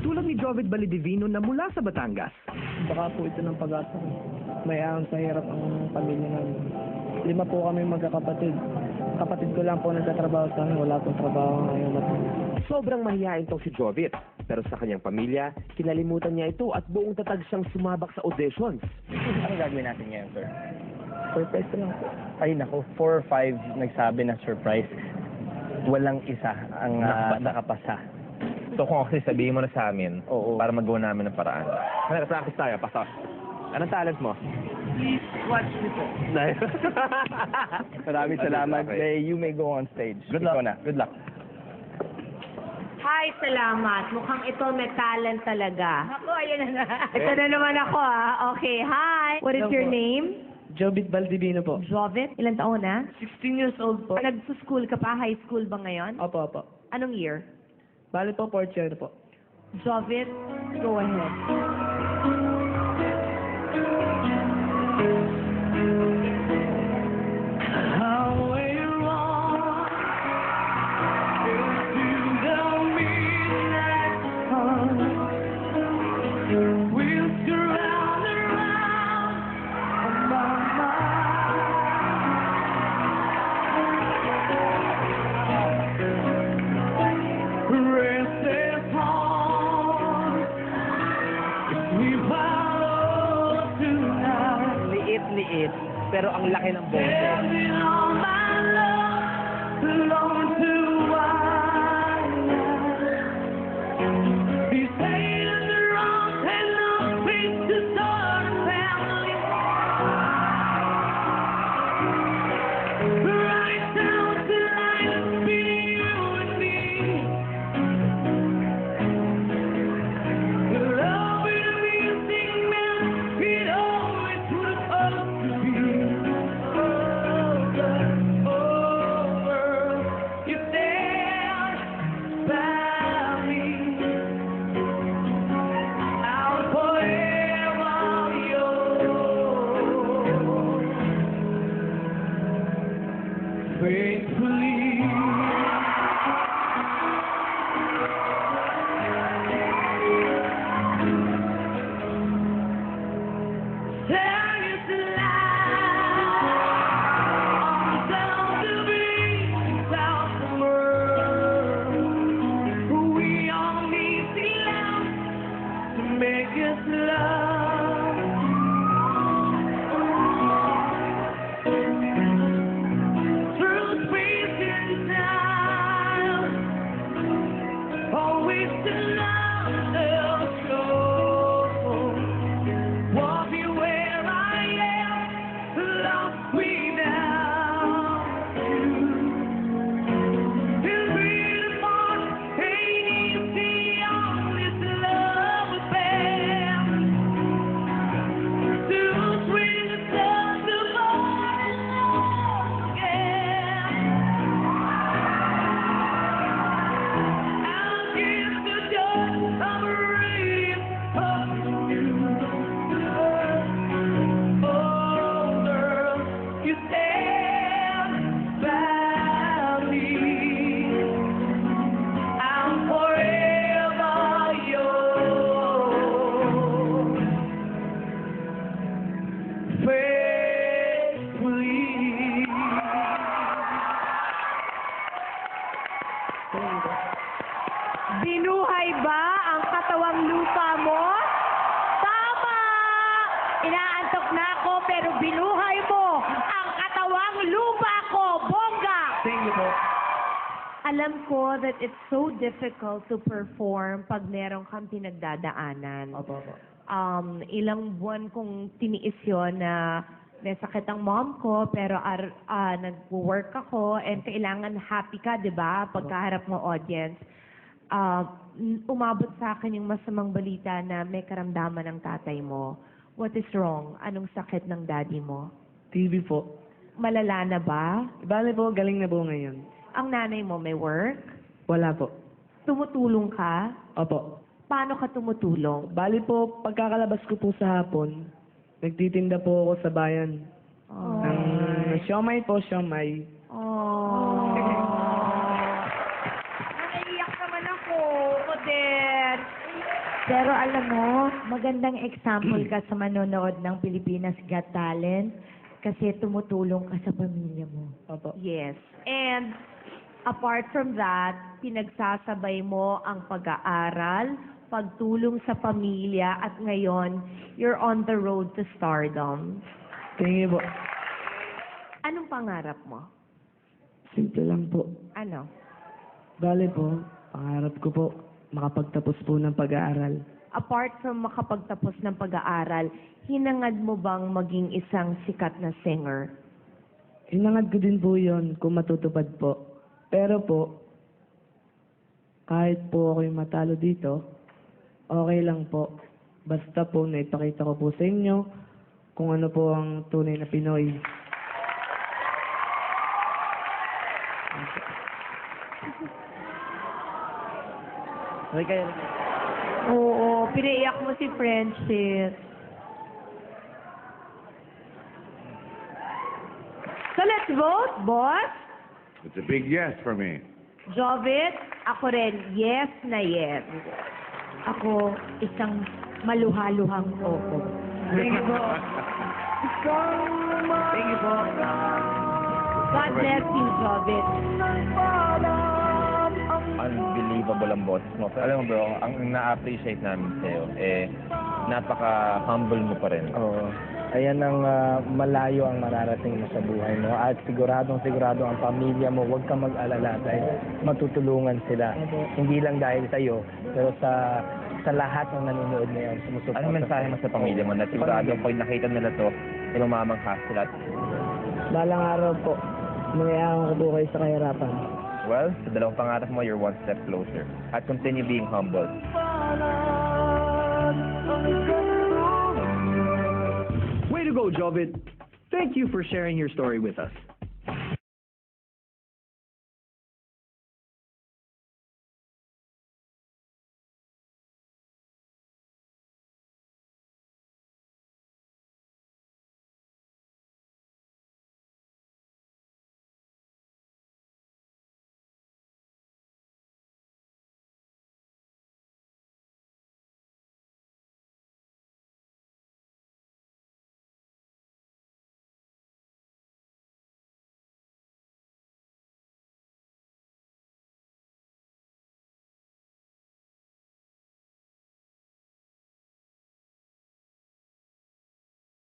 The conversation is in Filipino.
Katulad ni Jovet Balidivino na mula sa Batangas. Baka po ito ng pag-asa ko. May ahon sa hirap ang pamilya namin. 5 po kami magkakapatid. Kapatid ko lang po nagtatrabaho sa amin. Wala pong trabaho ngayon. Sobrang mahihain tong si Jovit. Pero sa kanyang pamilya, kinalimutan niya ito at buong tatag siyang sumabak sa auditions. Ano gagawin natin ngayon, sir? Surprise lang po. Ay, naku, 4 or 5 nagsabi na surprise. Walang isa ang nakapasa. So kung kasi sabihin mo na sa amin, Oo. para magawa namin ng paraan. Practice tayo, pasok. Anong talent mo? Please watch me po. Maraming salamat. Okay. You may go on stage. Good luck. Ikaw na. Good luck. Hi, salamat. Mukhang ito may talent talaga. Ako, ayun na nga. Ito na naman ako, ah. Okay, hi. What is Hello your po. name? Jovit Balidivino po. Jovit. Ilan taon na? 16 years old po. Nag-school ka pa? High school ba ngayon? Opo, opo. Anong year? Bali po, 4th year po. Jovit, go ahead. Liit, pero ang laki ng boses. Binuhay ba ang katawang lupa mo? Tama! Inaantok na ako pero binuhay mo ang katawang lupa ko, bongga! Thank you po. Alam ko that it's so difficult to perform pag meron kang pinagdadaanan. Opo, opo. Ilang buwan kong tiniis yun na may sakit ang mom ko, pero nag-work ako and kailangan happy ka, di ba? Pagkaharap mo audience. Umabot sa akin yung masamang balita na may karamdaman ng tatay mo. What is wrong? Anong sakit ng daddy mo? TV po. Malala na ba? Bali po, galing na po ngayon. Ang nanay mo may work? Wala po. Tumutulong ka? Opo. Paano ka tumutulong? Bali po, pagkakalabas ko po sa hapon, nagtitinda po ako sa bayan. Oh. Ng siomay po, siomay. Oh. Naiiyak naman ako, Oder. Pero alam mo, magandang example ka sa manonood ng Pilipinas Got Talent kasi tumutulong ka sa pamilya mo. Opo. Yes. And apart from that, pinagsasabay mo ang pag-aaral, pagtulong sa pamilya, at ngayon, you're on the road to stardom. Thank you po. Anong pangarap mo? Simple lang po. Ano? Bale po, pangarap ko po, makapagtapos po ng pag-aaral. Apart from makapagtapos ng pag-aaral, hinangad mo bang maging isang sikat na singer? Hinangad ko din po yun kung matutupad po. Pero po, kahit po ako'y matalo dito, okay lang po. Basta po naipakita ko po sa inyo kung ano po ang tunay na Pinoy. Oo, pinaiyak mo si Friendship. So let's vote, boss. It's a big yes for me. Jovit, ako rin, yes na yes. Ako, isang maluhaluhang oo. Thank you po. Thank you po. God bless you, Jovit. Unbelievable ang boses mo. Pero alam mo bro, ang na-appreciate namin sa'yo, napaka-humble mo pa rin. Oo. Ayan ang malayo ang mararating mo sa buhay mo. At siguradong ang pamilya mo, huwag kang mag-alala dahil matutulungan sila. Hindi lang dahil sa'yo, pero sa lahat ng nanonood ngayon. Sumusuporta. Anong mensahe mo sa pamilya mo na sigurado pag nakita nila to, mamamangha sila? Balang araw po, mangyayang ko po kayo sa kahirapan. Well, sa dalawang pangarap mo, you're one step closer. At continue being humble. Way to go, Jovit. Thank you for sharing your story with us.